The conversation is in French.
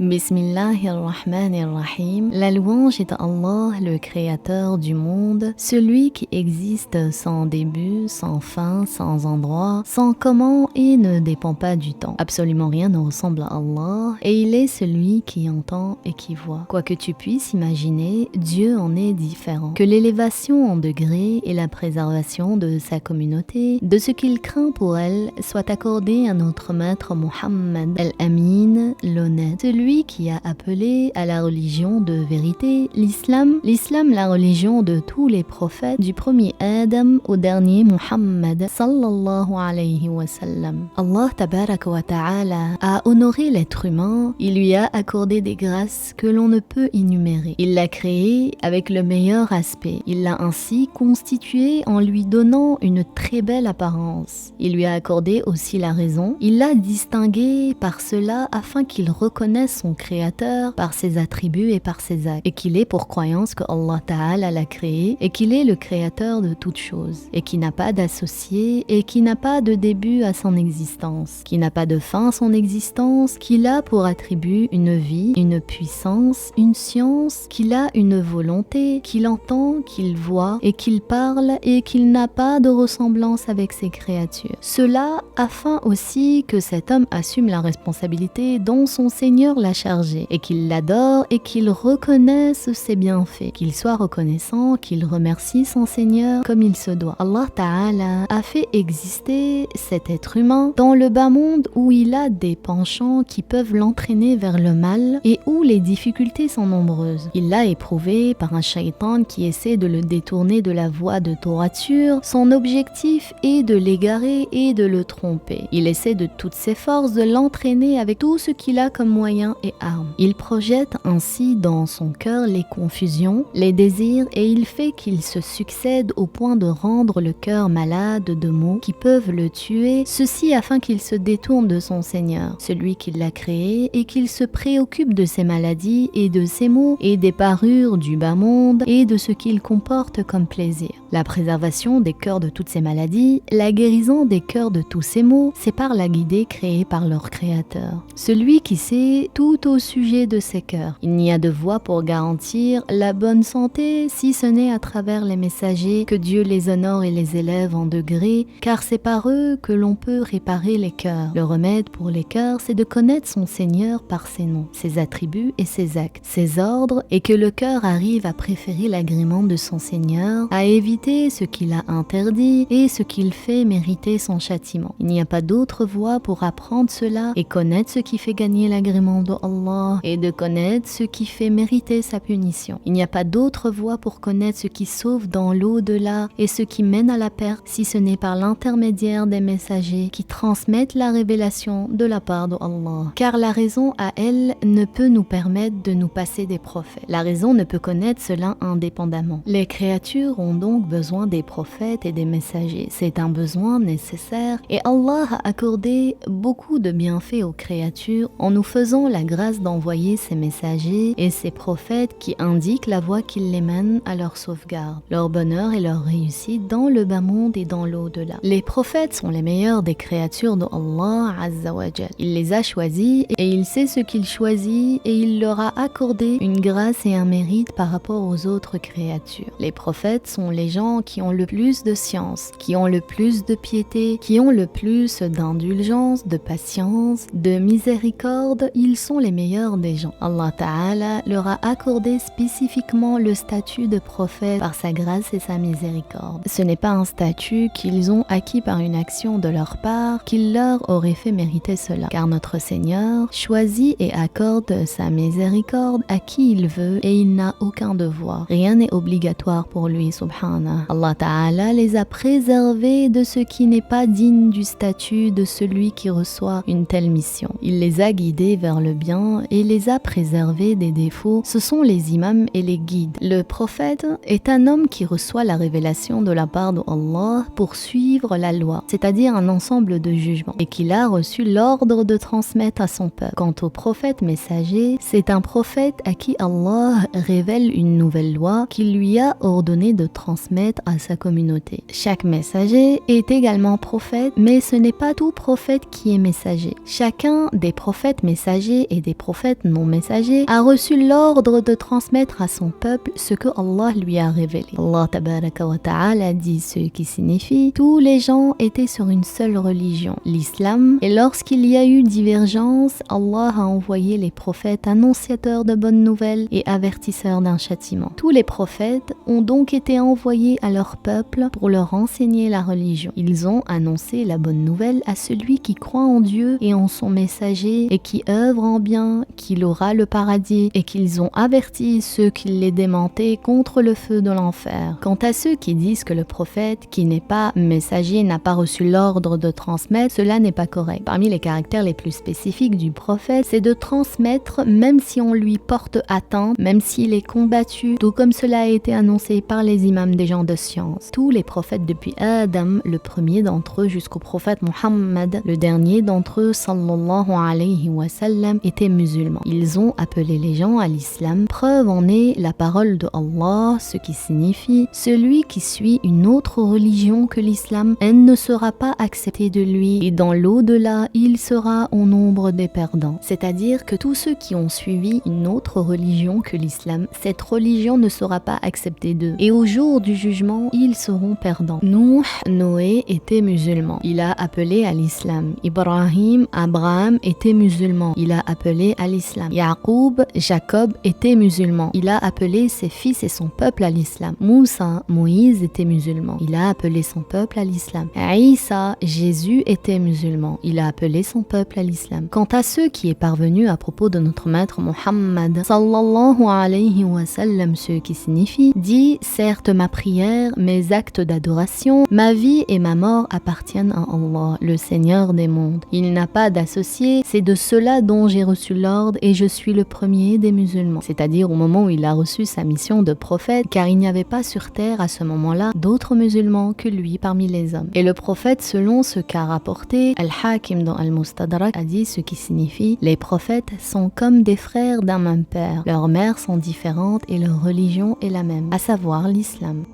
Bismillahirrahmanirrahim. La louange est à Allah, le créateur du monde, celui qui existe sans début, sans fin, sans endroit, sans comment et ne dépend pas du temps. Absolument rien ne ressemble à Allah et il est celui qui entend et qui voit. Quoi que tu puisses imaginer, Dieu en est différent. Que l'élévation en degrés et la préservation de sa communauté, de ce qu'il craint pour elle, soit accordée à notre maître Muhammad al-Amin, l'honnête, celui qui a appelé à la religion de vérité, l'islam, la religion de tous les prophètes, du premier Adam au dernier Muhammad sallallahu alayhi wa sallam. Allah tabaraka wa ta'ala a honoré l'être humain, il lui a accordé des grâces que l'on ne peut énumérer. Il l'a créé avec le meilleur aspect, il l'a ainsi constitué en lui donnant une très belle apparence. Il lui a accordé aussi la raison, il l'a distingué par cela afin qu'il reconnaisse son créateur par ses attributs et par ses actes, et qu'il ait pour croyance que Allah Ta'ala l'a créé, et qu'il est le créateur de toutes choses, et qui n'a pas d'associé, et qui n'a pas de début à son existence, qui n'a pas de fin à son existence, qu'il a pour attribut une vie, une puissance, une science, qu'il a une volonté, qu'il entend, qu'il voit, et qu'il parle, et qu'il n'a pas de ressemblance avec ses créatures. Cela afin aussi que cet homme assume la responsabilité dont son Seigneur l'a chargé, et qu'il l'adore et qu'il reconnaisse ses bienfaits, qu'il soit reconnaissant, qu'il remercie son Seigneur comme il se doit. Allah Ta'ala a fait exister cet être humain dans le bas monde où il a des penchants qui peuvent l'entraîner vers le mal et où les difficultés sont nombreuses. Il l'a éprouvé par un shaitan qui essaie de le détourner de la voie de droiture. Son objectif est de l'égarer et de le tromper. Il essaie de toutes ses forces de l'entraîner avec tout ce qu'il a comme moyens et armes. Il projette ainsi dans son cœur les confusions, les désirs et il fait qu'il se succède au point de rendre le cœur malade de maux qui peuvent le tuer, ceci afin qu'il se détourne de son Seigneur, celui qui l'a créé, et qu'il se préoccupe de ses maladies et de ses maux et des parures du bas monde et de ce qu'il comporte comme plaisir. La préservation des cœurs de toutes ces maladies, la guérison des cœurs de tous ces maux, c'est par la guidée créée par leur créateur. Celui qui sait tout au sujet de ces cœurs. Il n'y a de voie pour garantir la bonne santé si ce n'est à travers les messagers que Dieu les honore et les élève en degrés, car c'est par eux que l'on peut réparer les cœurs. Le remède pour les cœurs, c'est de connaître son Seigneur par ses noms, ses attributs et ses actes, ses ordres, et que le cœur arrive à préférer l'agrément de son Seigneur, à éviter ce qu'il a interdit et ce qu'il fait mériter son châtiment. Il n'y a pas d'autre voie pour apprendre cela et connaître ce qui fait gagner l'agrément de Allah et de connaître ce qui fait mériter sa punition. Il n'y a pas d'autre voie pour connaître ce qui sauve dans l'au-delà et ce qui mène à la perte si ce n'est par l'intermédiaire des messagers qui transmettent la révélation de la part de Allah. Car la raison à elle ne peut nous permettre de nous passer des prophètes. La raison ne peut connaître cela indépendamment. Les créatures ont donc besoin des prophètes et des messagers. C'est un besoin nécessaire et Allah a accordé beaucoup de bienfaits aux créatures en nous faisant la grâce d'envoyer ses messagers et ses prophètes qui indiquent la voie qui les mène à leur sauvegarde, leur bonheur et leur réussite dans le bas monde et dans l'au-delà. Les prophètes sont les meilleurs des créatures de Allah Azza wa Jal. Il les a choisis et il sait ce qu'il choisit et il leur a accordé une grâce et un mérite par rapport aux autres créatures. Les prophètes sont les gens qui ont le plus de science, qui ont le plus de piété, qui ont le plus d'indulgence, de patience, de miséricorde. Ils sont les meilleurs des gens. Allah Ta'ala leur a accordé spécifiquement le statut de prophète par sa grâce et sa miséricorde. Ce n'est pas un statut qu'ils ont acquis par une action de leur part qui leur aurait fait mériter cela. Car notre Seigneur choisit et accorde sa miséricorde à qui il veut et il n'a aucun devoir. Rien n'est obligatoire pour lui, subhanah. Allah Ta'ala les a préservés de ce qui n'est pas digne du statut de celui qui reçoit une telle mission. Il les a guidés vers le bien et les a préservés des défauts. Ce sont les imams et les guides. Le prophète est un homme qui reçoit la révélation de la part de Allah pour suivre la loi, c'est-à-dire un ensemble de jugements, et qu'il a reçu l'ordre de transmettre à son peuple. Quant au prophète messager, c'est un prophète à qui Allah révèle une nouvelle loi qu'il lui a ordonné de transmettre transmettre à sa communauté. Chaque messager est également prophète, mais ce n'est pas tout prophète qui est messager. Chacun des prophètes messagers et des prophètes non messagers a reçu l'ordre de transmettre à son peuple ce que Allah lui a révélé. Allah tabaraka wa ta'ala dit ce qui signifie: tous les gens étaient sur une seule religion, l'islam, et lorsqu'il y a eu divergence, Allah a envoyé les prophètes annonciateurs de bonnes nouvelles et avertisseurs d'un châtiment. Tous les prophètes ont donc été envoyés à leur peuple pour leur enseigner la religion. Ils ont annoncé la bonne nouvelle à celui qui croit en Dieu et en son messager et qui œuvre en bien, qu'il aura le paradis, et qu'ils ont averti ceux qui les démentaient contre le feu de l'enfer. Quant à ceux qui disent que le prophète, qui n'est pas messager, n'a pas reçu l'ordre de transmettre, cela n'est pas correct. Parmi les caractères les plus spécifiques du prophète, c'est de transmettre même si on lui porte atteinte, même s'il est combattu, tout comme cela a été annoncé par les imams des gens de science. Tous les prophètes depuis Adam, le premier d'entre eux, jusqu'au prophète Muhammad, le dernier d'entre eux, sallallahu alayhi wa sallam, étaient musulmans. Ils ont appelé les gens à l'islam. Preuve en est la parole de Allah, ce qui signifie: celui qui suit une autre religion que l'islam, elle ne sera pas acceptée de lui, et dans l'au-delà, il sera au nombre des perdants. C'est-à-dire que tous ceux qui ont suivi une autre religion que l'islam, cette religion ne sera pas acceptée d'eux. Et au jour du jugement, ils seront perdants. Noé était musulman. Il a appelé à l'islam. Ibrahim, Abraham était musulman. Il a appelé à l'islam. Yaqub, Jacob était musulman. Il a appelé ses fils et son peuple à l'islam. Moussa, Moïse était musulman. Il a appelé son peuple à l'islam. Isa, Jésus était musulman. Il a appelé son peuple à l'islam. Quant à ceux qui est parvenu à propos de notre maître Muhammad sallallahu alayhi wa sallam, ce qui signifie: dit, certes ma prière, mes actes d'adoration, ma vie et ma mort appartiennent à Allah, le Seigneur des mondes. Il n'a pas d'associé, c'est de cela dont j'ai reçu l'ordre et je suis le premier des musulmans. C'est-à-dire au moment où il a reçu sa mission de prophète, car il n'y avait pas sur terre à ce moment-là d'autres musulmans que lui parmi les hommes. Et le prophète, selon ce qu'a rapporté Al-Hakim dans Al-Mustadrak, a dit ce qui signifie: les prophètes sont comme des frères d'un même père. Leurs mères sont différentes et leur religion est la même, à savoir l'islam.